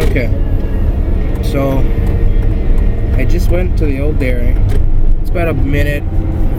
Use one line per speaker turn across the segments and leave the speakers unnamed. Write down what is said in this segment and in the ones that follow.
Okay, so I just went to the old dairy. It's about a minute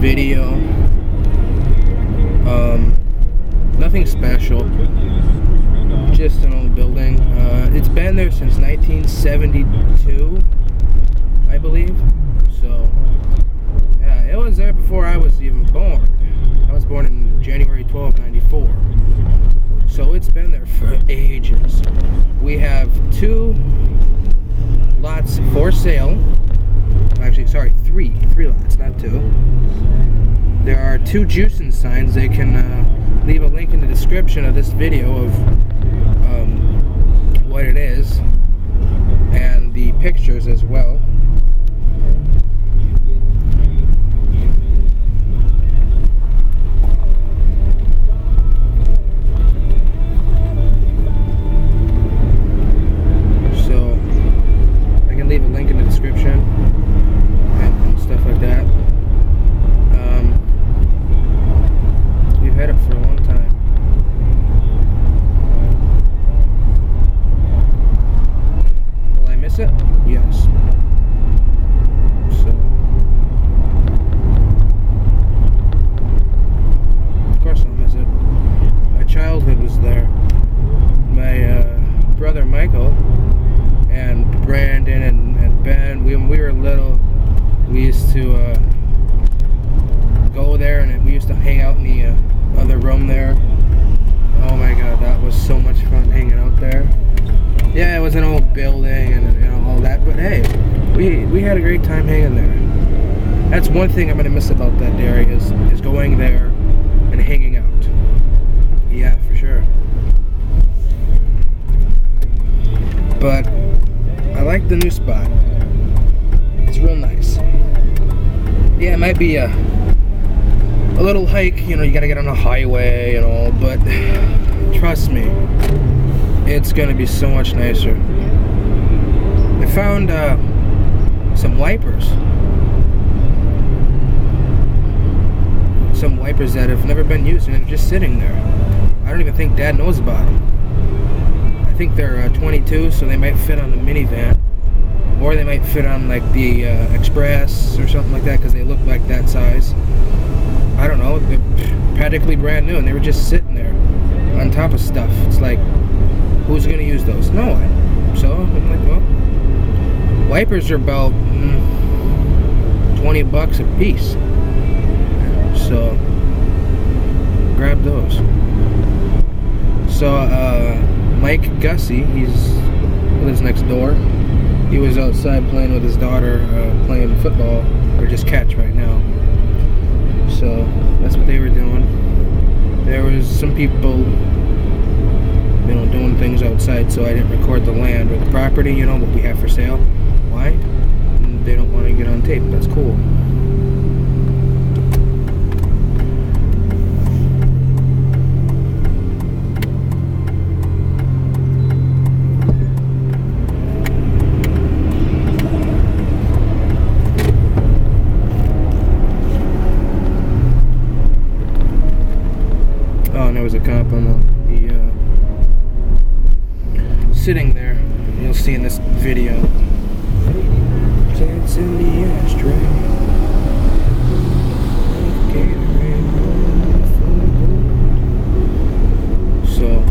video. Nothing special. Just an old building. It's been there since 1972, I believe. So, yeah, it was there before I was even born. I was born in January 12, 94. So it's been there for ages. We have 2 lots for sale. Actually, sorry, 3 lots, not 2. There are 2 juicing signs. They can leave a link in the description of this video of what it is and the pictures as well. So I can leave a link in the description and stuff like that. We've had it for a long time. Will I miss it? Yes. So, of course I'll miss it. My childhood was there. My brother Michael and Brandon and Ben, when we were little, we used to go there, and we used to hang out in the other room there. Oh my god, that was so much fun hanging out there. Yeah, it was an old building and all that, but hey, we had a great time hanging there. That's one thing I'm gonna miss about that dairy is going there and hanging out. Yeah, for sure. But I like the new spot. It's real nice. Yeah, it might be a little hike, you gotta get on a highway and all, but trust me, it's gonna be so much nicer. I found some wipers. Some wipers that have never been used and they're just sitting there. I don't even think Dad knows about them. I think they're 22, so they might fit on the minivan. Or they might fit on like the Express or something like that because they look like that size. I don't know, they're practically brand new and they were just sitting there on top of stuff. It's like, who's going to use those? No one. So I'm like, well, wipers are about 20 bucks a piece. So grab those. So Mike Gussie, he lives next door. He was outside playing with his daughter, playing football, or just catch right now. So that's what they were doing. There was some people, doing things outside, so I didn't record the land or the property, what we have for sale. Why? They don't want to get on tape. That's cool. There was a cop on the sitting there. You'll see in this video. It's in the ashtray. So,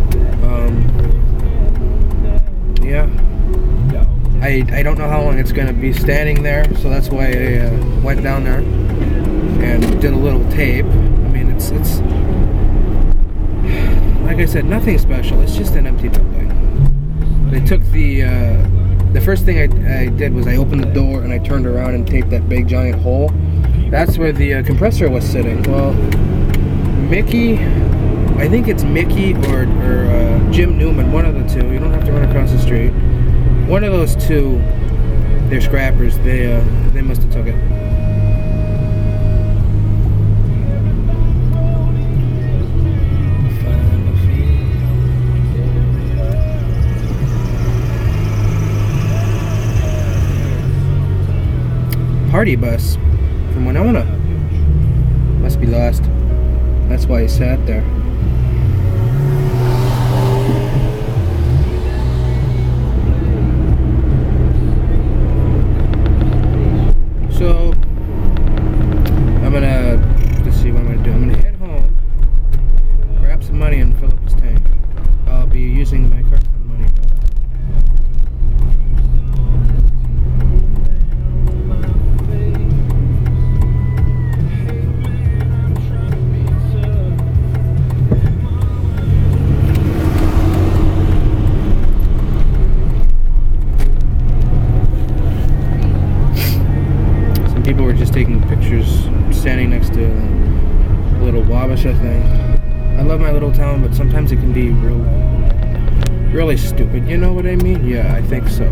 yeah. I don't know how long it's gonna be standing there, so that's why I went down there and did a little tape. I mean, it's like I said, nothing special. It's just an empty building. They took the first thing I did was I opened the door and I turned around and taped that big giant hole. That's where the compressor was sitting. Well, Mickey, I think it's Mickey or Jim Newman, one of the two. You don't have to run across the street. One of those two, they're scrappers. They must have took it. Party bus from Winona. Must be lost. That's why he sat there. Waukesha thing. I love my little town, but sometimes it can be really stupid. You know what I mean? Yeah, I think so.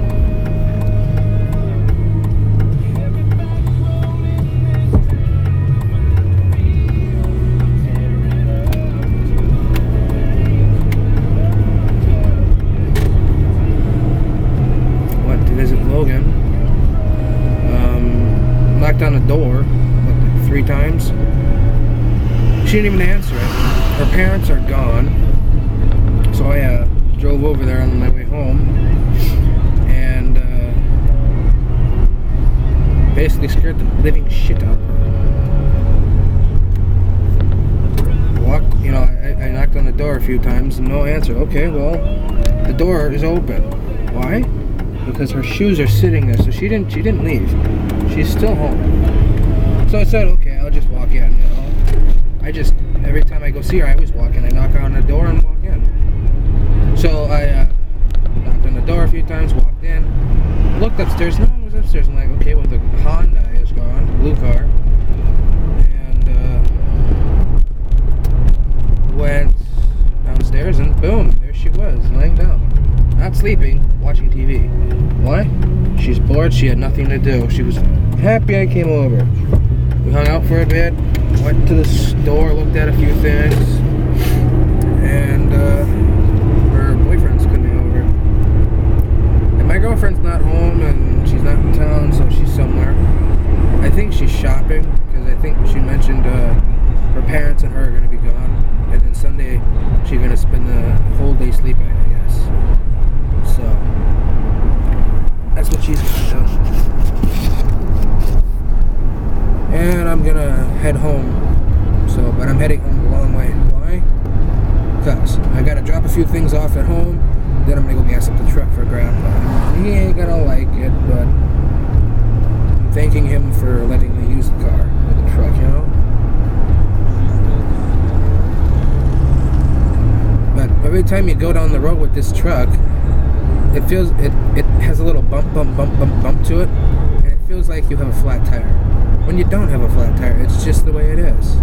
Went to visit Logan. Knocked on the door, like 3 times. She didn't even answer it. Her parents are gone, so I drove over there on my way home, and basically scared the living shit out of her. I knocked on the door a few times, and no answer. Okay, well, the door is open. Why? Because her shoes are sitting there, so she didn't leave. She's still home. So I said, okay, I'll just walk in. Every time I go see her, I always walk in. I knock on the door and walk in. So I knocked on the door a few times, walked in, looked upstairs. No one was upstairs. I'm like, okay, well, the Honda is gone, the blue car. And went downstairs, and boom, there she was, laying down. Not sleeping, watching TV. Why? She's bored, she had nothing to do. She was happy I came over. We hung out for a bit, went to the store, looked at a few things, and her boyfriend's coming over. And my girlfriend's not home, and she's not in town, so she's somewhere. I think she's shopping, because I think she mentioned her parents and her are going to be gone, and then Sunday she's going to spend the whole day sleeping, I guess. So, that's what she's going to do. And I'm going to head home. But I'm heading home a long way. Why? Because I got to drop a few things off at home, then I'm going to go gas up the truck for Grandpa. He ain't going to like it, but I'm thanking him for letting me use the car or the truck, you know? But every time you go down the road with this truck, it feels, it has a little bump to it, and it feels like you have a flat tire. When you don't have a flat tire, it's just the way it is.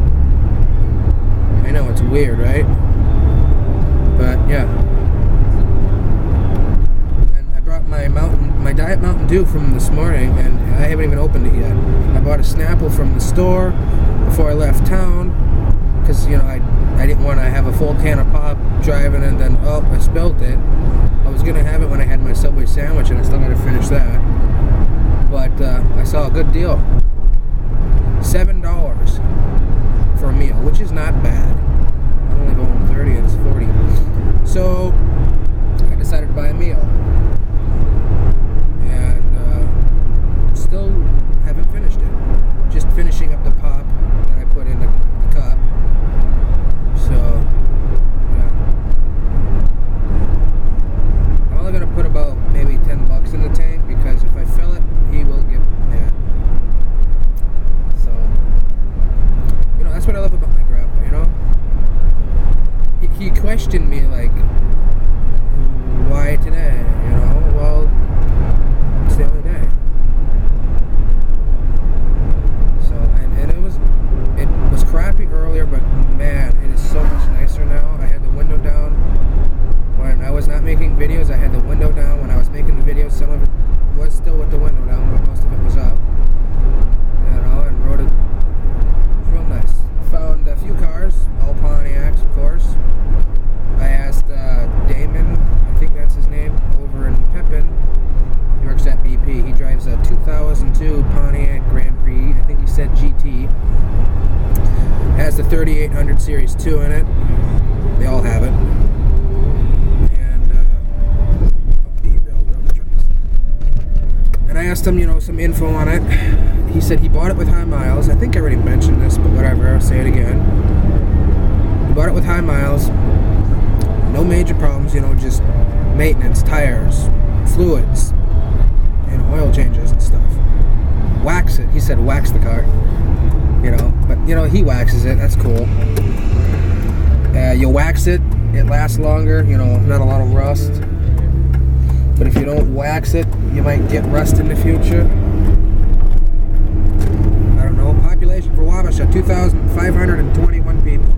I know, it's weird, right? But, yeah. And I brought my Diet Mountain Dew from this morning, and I haven't even opened it yet. I bought a Snapple from the store before I left town, because, you know, I didn't want to have a full can of pop driving, and then, oh, I spilled it. I was going to have it when I had my Subway sandwich, and I still got to finish that. But I saw a good deal. $7 for a meal, which is not bad. I'm only going 30 and it's 40. So I decided to buy a meal. And still haven't finished it. Just finishing up the pop that I put in the cup. So, yeah. I'm only going to put about maybe $10 in the tank, because if I fill it, he will get mad. That's what I love about my grandpa, you know? He questioned me, like, why today, you know? Well, it's the only day. So, and it was crappy earlier, but man, it is so much nicer now. I had the window down. When I was not making videos, I had the window down. When I was making the videos, some of it was still with the window down, but most of it was up. You know, and rode it. Real nice. Found a few cars, all Pontiacs, of course. I asked Damon, I think that's his name, over in Pepin. He works at BP. He drives a 2002 Pontiac Grand Prix. I think he said GT. Has the 3800 Series 2 in it. They all have it. And I asked him, you know, some info on it. He said he bought it with high miles. I think I already mentioned this, but whatever, I'll say it again. He bought it with high miles. No major problems, you know, just maintenance, tires, fluids, and oil changes and stuff. Wax it. He said wax the car. You know, but, you know, he waxes it. That's cool. You wax it, it lasts longer, you know, not a lot of rust. But if you don't wax it, you might get rust in the future. I don't know. Population for Wabasha, 2,521 people.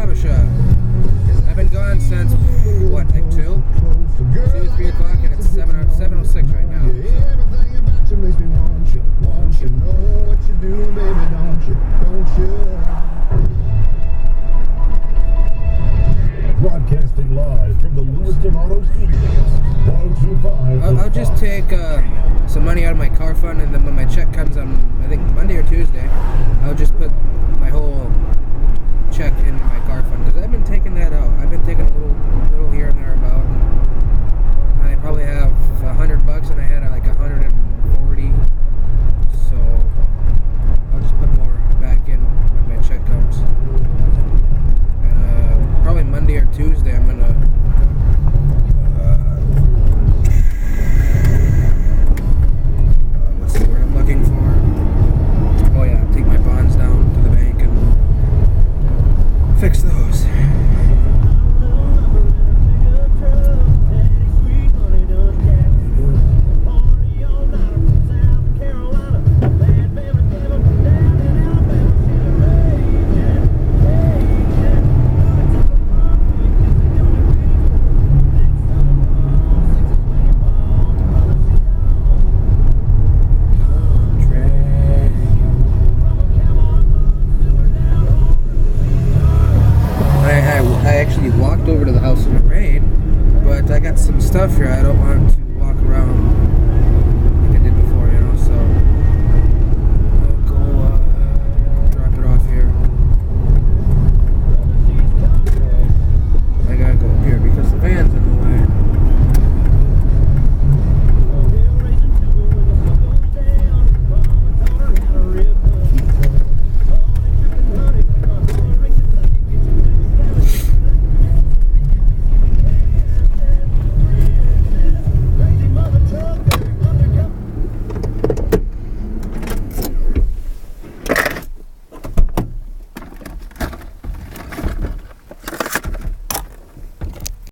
have a shot. I've been gone since, what, like 2, 3 o'clock, and it's 7:06 right now. So.
Won't you know what you do, baby, don't you? Broadcasting live from the Lewiston Auto Studios. 1025.
I'll just take some money out of my car fund, and then when my check comes on, I think Monday or Tuesday, I'll just put my whole check into my car fund, because I've been taking that out. I've been taking a little here and there about. I probably have $100, and I had like 140. So I'll just put more back in when my check comes. And probably Monday or Tuesday, I'm gonna. What's the word I'm looking for? Oh yeah, take my bonds down to the bank and fix those. I actually walked over to the house in the rain, but I got some stuff here I don't want to walk around